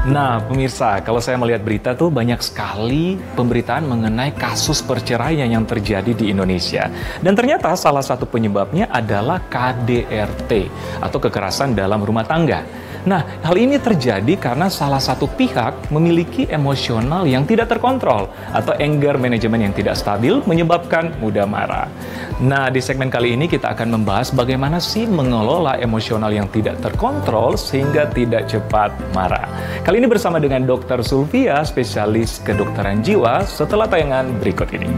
Nah, pemirsa, kalau saya melihat berita tuh banyak sekali pemberitaan mengenai kasus perceraian yang terjadi di Indonesia. Dan ternyata salah satu penyebabnya adalah KDRT atau kekerasan dalam rumah tangga. Nah, hal ini terjadi karena salah satu pihak memiliki emosional yang tidak terkontrol atau anger management yang tidak stabil menyebabkan mudah marah. Nah, di segmen kali ini kita akan membahas bagaimana sih mengelola emosional yang tidak terkontrol sehingga tidak cepat marah. Kali ini bersama dengan Dr. Sulvia, spesialis kedokteran jiwa, setelah tayangan berikut ini.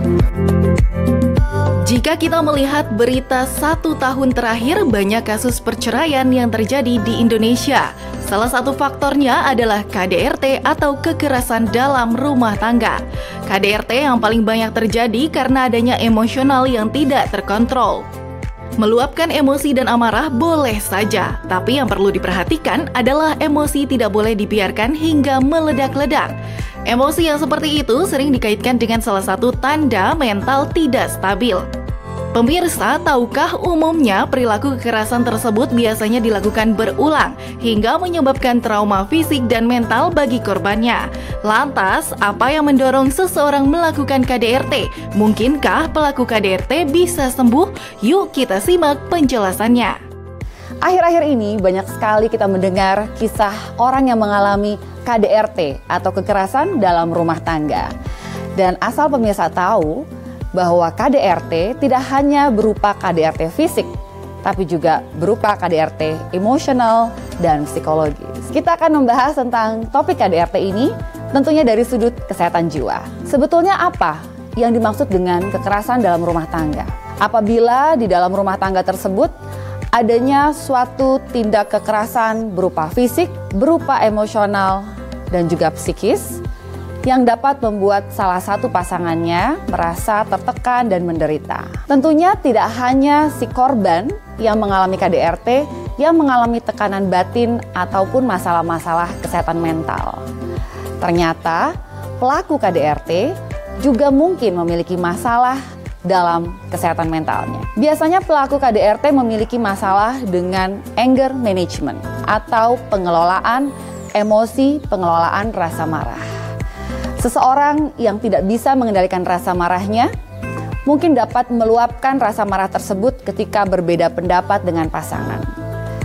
Jika kita melihat berita 1 tahun terakhir, banyak kasus perceraian yang terjadi di Indonesia. Salah satu faktornya adalah KDRT atau kekerasan dalam rumah tangga. KDRT yang paling banyak terjadi karena adanya emosional yang tidak terkontrol. Meluapkan emosi dan amarah boleh saja, tapi yang perlu diperhatikan adalah emosi tidak boleh dibiarkan hingga meledak-ledak. Emosi yang seperti itu sering dikaitkan dengan salah satu tanda mental tidak stabil. Pemirsa, tahukah umumnya perilaku kekerasan tersebut biasanya dilakukan berulang hingga menyebabkan trauma fisik dan mental bagi korbannya? Lantas, apa yang mendorong seseorang melakukan KDRT? Mungkinkah pelaku KDRT bisa sembuh? Yuk kita simak penjelasannya. Akhir-akhir ini banyak sekali kita mendengar kisah orang yang mengalami KDRT atau kekerasan dalam rumah tangga. Dan asal pemirsa tahu bahwa KDRT tidak hanya berupa KDRT fisik, tapi juga berupa KDRT emosional dan psikologis. Kita akan membahas tentang topik KDRT ini tentunya dari sudut kesehatan jiwa. Sebetulnya apa yang dimaksud dengan kekerasan dalam rumah tangga? Apabila di dalam rumah tangga tersebut adanya suatu tindak kekerasan berupa fisik, berupa emosional, dan juga psikis yang dapat membuat salah satu pasangannya merasa tertekan dan menderita. Tentunya tidak hanya si korban yang mengalami KDRT yang mengalami tekanan batin ataupun masalah-masalah kesehatan mental. Ternyata pelaku KDRT juga mungkin memiliki masalah dalam kesehatan mentalnya. Biasanya pelaku KDRT memiliki masalah dengan anger management atau pengelolaan emosi, pengelolaan rasa marah. Seseorang yang tidak bisa mengendalikan rasa marahnya mungkin dapat meluapkan rasa marah tersebut ketika berbeda pendapat dengan pasangan.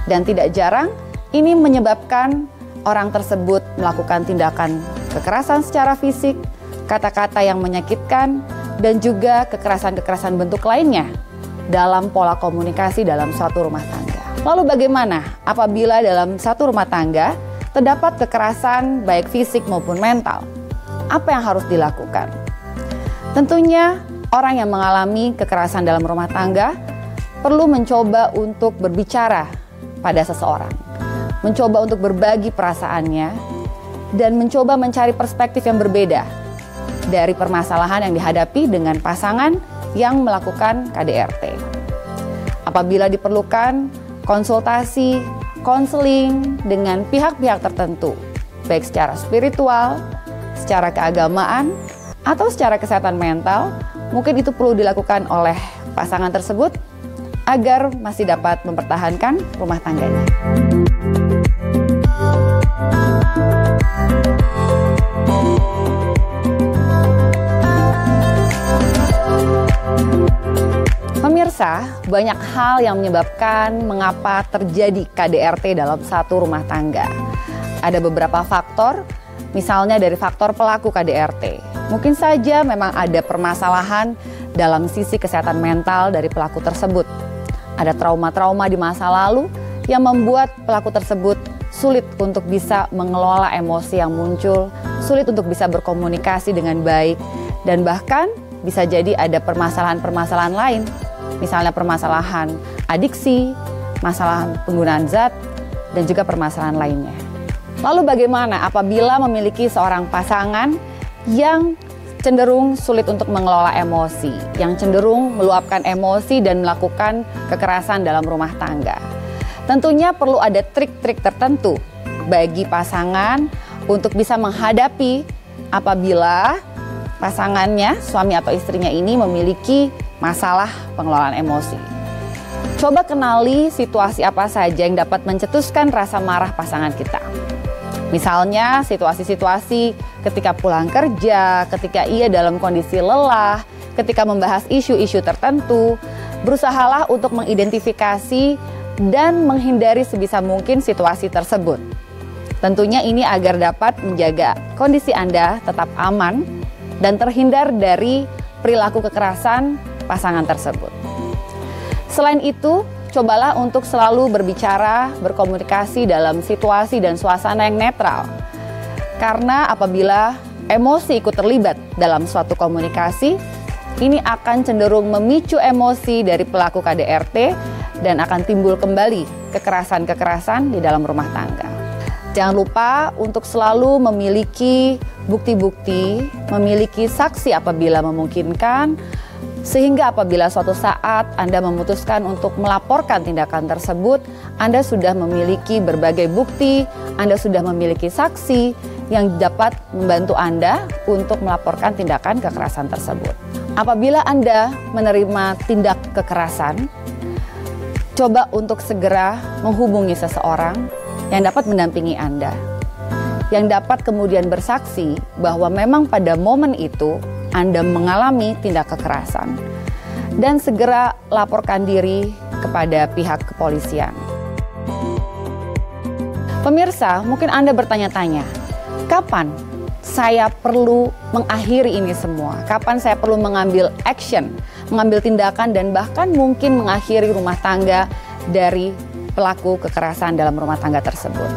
Dan tidak jarang ini menyebabkan orang tersebut melakukan tindakan kekerasan secara fisik, kata-kata yang menyakitkan, dan juga kekerasan-kekerasan bentuk lainnya dalam pola komunikasi dalam suatu rumah tangga. Lalu bagaimana apabila dalam satu rumah tangga terdapat kekerasan baik fisik maupun mental? Apa yang harus dilakukan? Tentunya orang yang mengalami kekerasan dalam rumah tangga perlu mencoba untuk berbicara pada seseorang, mencoba untuk berbagi perasaannya, dan mencoba mencari perspektif yang berbeda dari permasalahan yang dihadapi dengan pasangan yang melakukan KDRT. Apabila diperlukan konsultasi, konseling dengan pihak-pihak tertentu, baik secara spiritual, secara keagamaan, atau secara kesehatan mental, mungkin itu perlu dilakukan oleh pasangan tersebut agar masih dapat mempertahankan rumah tangganya. Pemirsa, banyak hal yang menyebabkan mengapa terjadi KDRT dalam satu rumah tangga. Ada beberapa faktor. Misalnya dari faktor pelaku KDRT. Mungkin saja memang ada permasalahan dalam sisi kesehatan mental dari pelaku tersebut. Ada trauma-trauma di masa lalu yang membuat pelaku tersebut sulit untuk bisa mengelola emosi yang muncul, sulit untuk bisa berkomunikasi dengan baik, dan bahkan bisa jadi ada permasalahan-permasalahan lain. Misalnya permasalahan adiksi, masalah penggunaan zat, dan juga permasalahan lainnya. Lalu bagaimana apabila memiliki seorang pasangan yang cenderung sulit untuk mengelola emosi, yang cenderung meluapkan emosi dan melakukan kekerasan dalam rumah tangga? Tentunya perlu ada trik-trik tertentu bagi pasangan untuk bisa menghadapi apabila pasangannya, suami atau istrinya ini memiliki masalah pengelolaan emosi. Coba kenali situasi apa saja yang dapat mencetuskan rasa marah pasangan kita. Misalnya situasi-situasi ketika pulang kerja, ketika ia dalam kondisi lelah, ketika membahas isu-isu tertentu. Berusahalah untuk mengidentifikasi dan menghindari sebisa mungkin situasi tersebut. Tentunya ini agar dapat menjaga kondisi Anda tetap aman dan terhindar dari perilaku kekerasan pasangan tersebut. Selain itu, cobalah untuk selalu berbicara, berkomunikasi dalam situasi dan suasana yang netral. Karena apabila emosi ikut terlibat dalam suatu komunikasi, ini akan cenderung memicu emosi dari pelaku KDRT dan akan timbul kembali kekerasan-kekerasan di dalam rumah tangga. Jangan lupa untuk selalu memiliki bukti-bukti, memiliki saksi apabila memungkinkan, sehingga apabila suatu saat Anda memutuskan untuk melaporkan tindakan tersebut, Anda sudah memiliki berbagai bukti, Anda sudah memiliki saksi yang dapat membantu Anda untuk melaporkan tindakan kekerasan tersebut. Apabila Anda menerima tindak kekerasan, coba untuk segera menghubungi seseorang yang dapat mendampingi Anda, yang dapat kemudian bersaksi bahwa memang pada momen itu Anda mengalami tindak kekerasan, dan segera laporkan diri kepada pihak kepolisian. Pemirsa, mungkin Anda bertanya-tanya, kapan saya perlu mengakhiri ini semua? Kapan saya perlu mengambil action, mengambil tindakan, dan bahkan mungkin mengakhiri rumah tangga dari pelaku kekerasan dalam rumah tangga tersebut?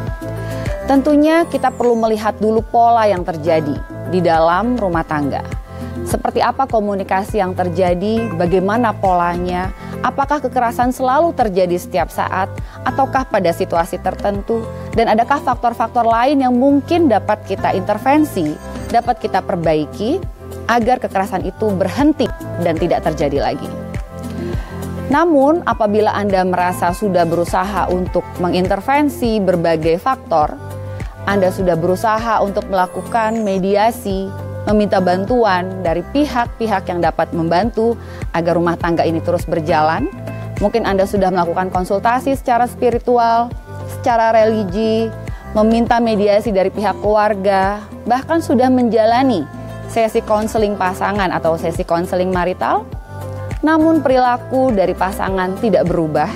Tentunya kita perlu melihat dulu pola yang terjadi di dalam rumah tangga. Seperti apa komunikasi yang terjadi, bagaimana polanya, apakah kekerasan selalu terjadi setiap saat, ataukah pada situasi tertentu, dan adakah faktor-faktor lain yang mungkin dapat kita intervensi, dapat kita perbaiki, agar kekerasan itu berhenti dan tidak terjadi lagi. Namun, apabila Anda merasa sudah berusaha untuk mengintervensi berbagai faktor, Anda sudah berusaha untuk melakukan mediasi, meminta bantuan dari pihak-pihak yang dapat membantu agar rumah tangga ini terus berjalan. Mungkin Anda sudah melakukan konsultasi secara spiritual, secara religi, meminta mediasi dari pihak keluarga, bahkan sudah menjalani sesi konseling pasangan atau sesi konseling marital. Namun perilaku dari pasangan tidak berubah,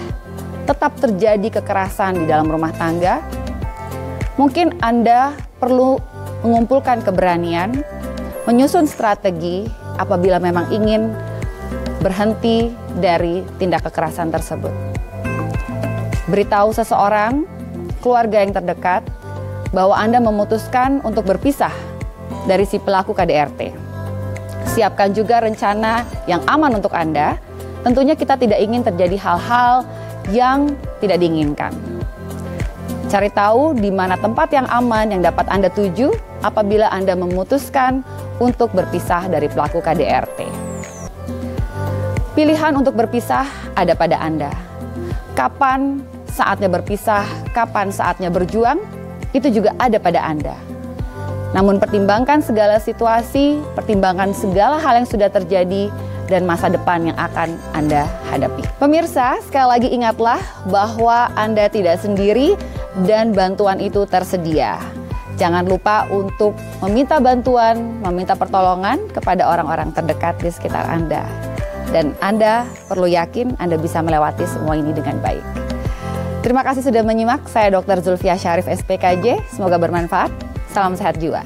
tetap terjadi kekerasan di dalam rumah tangga. Mungkin Anda perlu mengumpulkan keberanian, menyusun strategi apabila memang ingin berhenti dari tindak kekerasan tersebut. Beritahu seseorang, keluarga yang terdekat, bahwa Anda memutuskan untuk berpisah dari si pelaku KDRT. Siapkan juga rencana yang aman untuk Anda. Tentunya kita tidak ingin terjadi hal-hal yang tidak diinginkan. Cari tahu di mana tempat yang aman yang dapat Anda tuju apabila Anda memutuskan untuk berpisah dari pelaku KDRT. Pilihan untuk berpisah ada pada Anda. Kapan saatnya berpisah, kapan saatnya berjuang, itu juga ada pada Anda. Namun pertimbangkan segala situasi, pertimbangkan segala hal yang sudah terjadi, dan masa depan yang akan Anda hadapi. Pemirsa, sekali lagi ingatlah bahwa Anda tidak sendiri dan bantuan itu tersedia. Jangan lupa untuk meminta bantuan, meminta pertolongan kepada orang-orang terdekat di sekitar Anda. Dan Anda perlu yakin Anda bisa melewati semua ini dengan baik. Terima kasih sudah menyimak. Saya Dr. Zulfia Syarif, SPKJ. Semoga bermanfaat. Salam sehat jiwa.